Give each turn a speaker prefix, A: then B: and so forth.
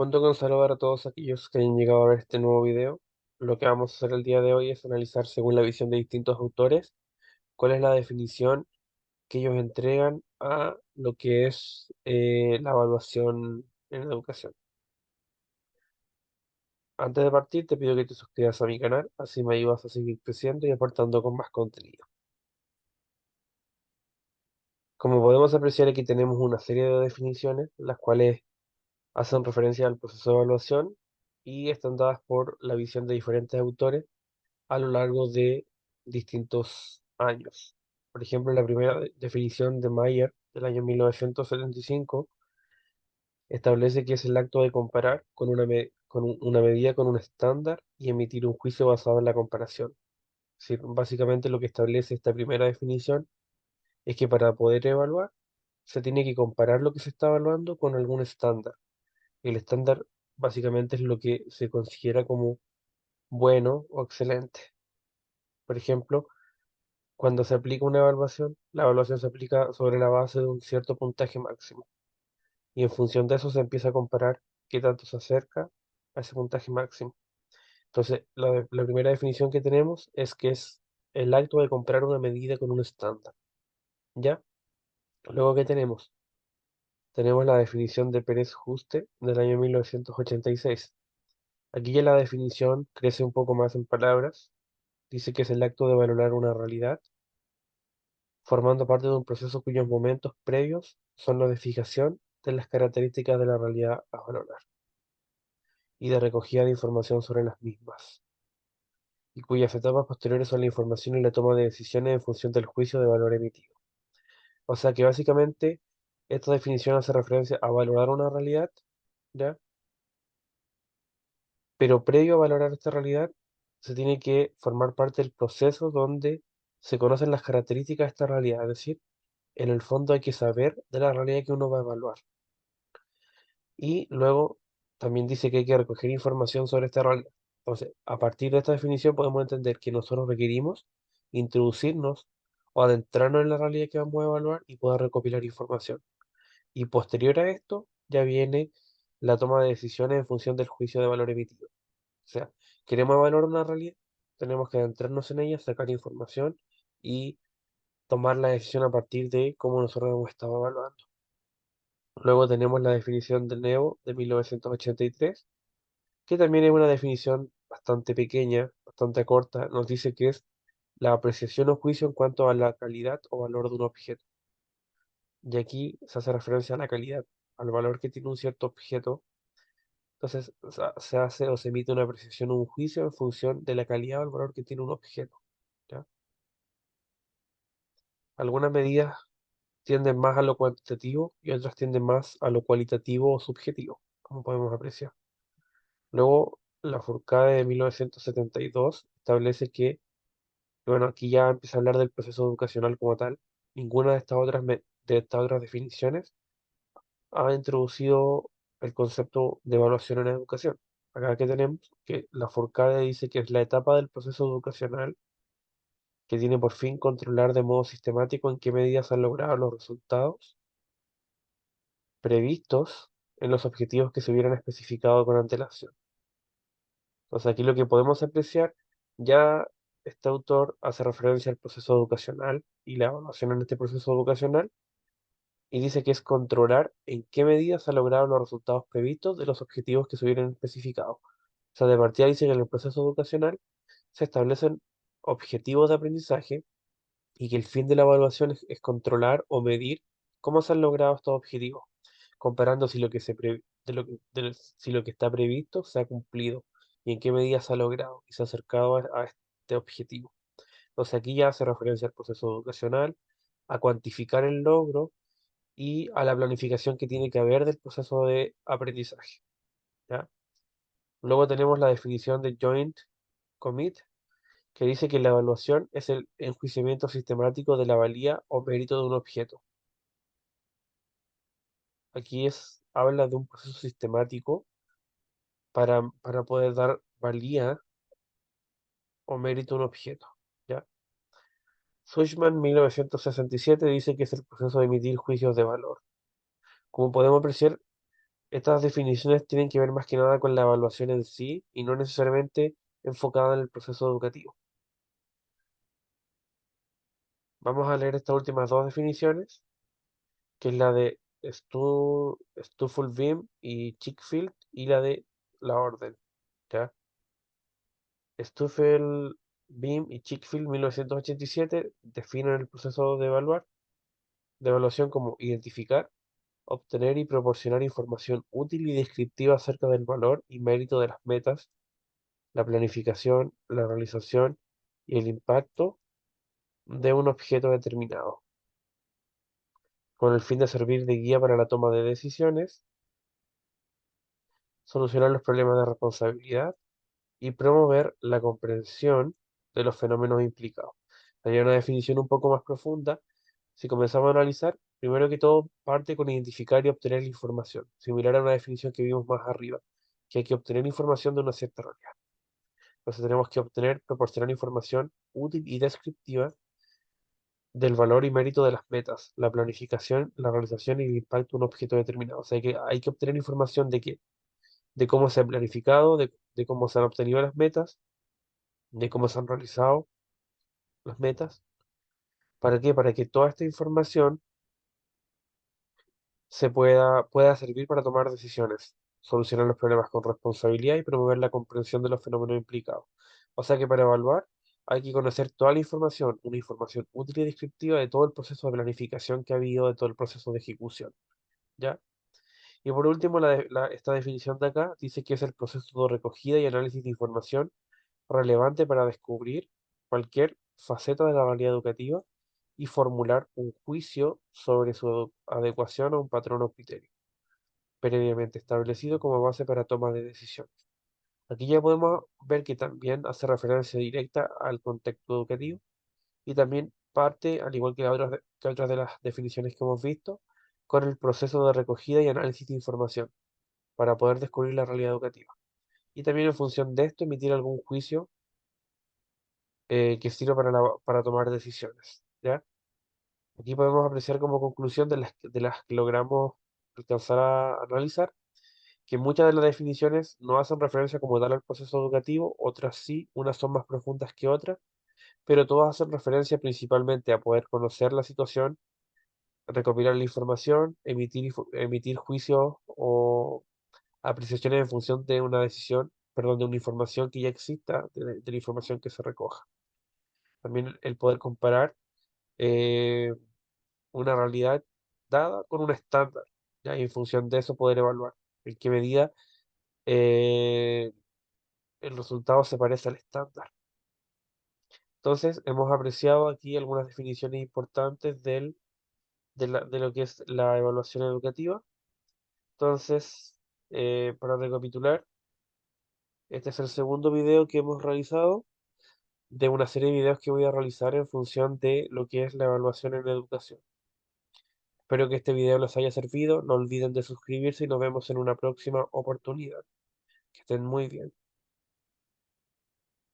A: Junto con saludar a todos aquellos que hayan llegado a ver este nuevo video, lo que vamos a hacer el día de hoy es analizar según la visión de distintos autores cuál es la definición que ellos entregan a lo que es la evaluación en la educación. Antes de partir, te pido que te suscribas a mi canal, así me ayudas a seguir creciendo y aportando con más contenido. Como podemos apreciar, aquí tenemos una serie de definiciones, las cuales hacen referencia al proceso de evaluación y están dadas por la visión de diferentes autores a lo largo de distintos años. Por ejemplo, la primera definición de Mayer del año 1975 establece que es el acto de comparar con una medida con un estándar y emitir un juicio basado en la comparación. Es decir, básicamente lo que establece esta primera definición es que para poder evaluar se tiene que comparar lo que se está evaluando con algún estándar. El estándar básicamente es lo que se considera como bueno o excelente. Por ejemplo, cuando se aplica una evaluación, la evaluación se aplica sobre la base de un cierto puntaje máximo y en función de eso se empieza a comparar qué tanto se acerca a ese puntaje máximo. Entonces, la primera definición que tenemos es que es el acto de comparar una medida con un estándar, ¿ya? Luego, ¿qué tenemos? Tenemos la definición de Pérez-Juste del año 1986. Aquí ya la definición crece un poco más en palabras. Dice que es el acto de valorar una realidad formando parte de un proceso cuyos momentos previos son los de fijación de las características de la realidad a valorar y de recogida de información sobre las mismas, y cuyas etapas posteriores son la información y la toma de decisiones en función del juicio de valor emitido. O sea que básicamente esta definición hace referencia a valorar una realidad, ¿ya? Pero previo a valorar esta realidad se tiene que formar parte del proceso donde se conocen las características de esta realidad, es decir, en el fondo hay que saber de la realidad que uno va a evaluar. Y luego también dice que hay que recoger información sobre esta realidad. Entonces, a partir de esta definición podemos entender que nosotros requerimos introducirnos o adentrarnos en la realidad que vamos a evaluar y poder recopilar información. Y posterior a esto ya viene la toma de decisiones en función del juicio de valor emitido. O sea, queremos evaluar una realidad, tenemos que adentrarnos en ella, sacar información y tomar la decisión a partir de cómo nosotros hemos estado evaluando. Luego tenemos la definición de Nebo de 1983, que también es una definición bastante pequeña, bastante corta. Nos dice que es la apreciación o juicio en cuanto a la calidad o valor de un objeto. Y aquí se hace referencia a la calidad, al valor que tiene un cierto objeto. Entonces se hace o se emite una apreciación o un juicio en función de la calidad o el valor que tiene un objeto. ¿Ya? Algunas medidas tienden más a lo cuantitativo y otras tienden más a lo cualitativo o subjetivo, como podemos apreciar. Luego, la Fourcade de 1972 establece que, bueno, aquí ya empieza a hablar del proceso educacional como tal. Ninguna de estas otras definiciones ha introducido el concepto de evaluación en la educación. Acá que tenemos que la Fourcade dice que es la etapa del proceso educacional que tiene por fin controlar de modo sistemático en qué medidas se han logrado los resultados previstos en los objetivos que se hubieran especificado con antelación. Entonces aquí lo que podemos apreciar, ya este autor hace referencia al proceso educacional y la evaluación en este proceso educacional y dice que es controlar en qué medida se han logrado los resultados previstos de los objetivos que se hubieran especificado. O sea, de partida dice que en el proceso educacional se establecen objetivos de aprendizaje y que el fin de la evaluación es controlar o medir cómo se han logrado estos objetivos, comparando si lo que si lo que está previsto se ha cumplido y en qué medida se ha logrado y se ha acercado a este objetivo. Entonces aquí ya hace referencia al proceso educacional, a cuantificar el logro y a la planificación que tiene que haber del proceso de aprendizaje. ¿Ya? Luego tenemos la definición de Joint Commit, que dice que la evaluación es el enjuiciamiento sistemático de la valía o mérito de un objeto. Aquí habla de un proceso sistemático para poder dar valía o mérito a un objeto. ¿Ya? Sushman, 1967, dice que es el proceso de emitir juicios de valor. Como podemos apreciar, Estas definiciones tienen que ver más que nada con la evaluación en sí y no necesariamente enfocada en el proceso educativo. Vamos a leer estas últimas dos definiciones, que es la de Stuffulbeam y Chickfield y la de la orden. ¿Ya? Stuffulbeam y Chickfield 1987 definen el proceso de evaluación como identificar, obtener y proporcionar información útil y descriptiva acerca del valor y mérito de las metas, la planificación, la realización y el impacto de un objeto determinado, con el fin de servir de guía para la toma de decisiones, solucionar los problemas de responsabilidad y promover la comprensión de los fenómenos implicados. Hay una definición un poco más profunda. Si comenzamos a analizar, primero que todo parte con identificar y obtener la información, similar a una definición que vimos más arriba, que hay que obtener información de una cierta realidad. Entonces tenemos que obtener, proporcionar información útil y descriptiva del valor y mérito de las metas, la planificación, la realización y el impacto de un objeto determinado. O sea que hay que obtener información de cómo se ha planificado, de cómo se han obtenido las metas, de cómo se han realizado las metas. ¿Para qué? Para que toda esta información pueda servir para tomar decisiones, solucionar los problemas con responsabilidad y promover la comprensión de los fenómenos implicados. O sea que para evaluar hay que conocer toda la información, una información útil y descriptiva de todo el proceso de planificación que ha habido, de todo el proceso de ejecución, ¿ya? Y por último, esta definición de acá dice que es el proceso de recogida y análisis de información relevante para descubrir cualquier faceta de la realidad educativa y formular un juicio sobre su adecuación a un patrón o criterio previamente establecido como base para toma de decisiones. Aquí ya podemos ver que también hace referencia directa al contexto educativo y también parte, al igual que otras de las definiciones que hemos visto, con el proceso de recogida y análisis de información para poder descubrir la realidad educativa. Y también en función de esto emitir algún juicio que sirva para tomar decisiones, ¿ya? Aquí podemos apreciar como conclusión de las que logramos alcanzar a analizar, que muchas de las definiciones no hacen referencia como tal al proceso educativo, otras sí, unas son más profundas que otras, pero todas hacen referencia principalmente a poder conocer la situación, recopilar la información, emitir juicios o apreciaciones en función de una decisión, perdón, de una información que ya exista, de la información que se recoja. También el poder comparar eh, una realidad dada con un estándar, ¿ya? Y en función de eso poder evaluar en qué medida eh, el resultado se parece al estándar. Entonces, hemos apreciado aquí algunas definiciones importantes de lo que es la evaluación educativa. Entonces, para recapitular, este es el segundo video que hemos realizado de una serie de videos que voy a realizar en función de lo que es la evaluación en la educación. Espero que este video les haya servido. No olviden de suscribirse y nos vemos en una próxima oportunidad. Que estén muy bien.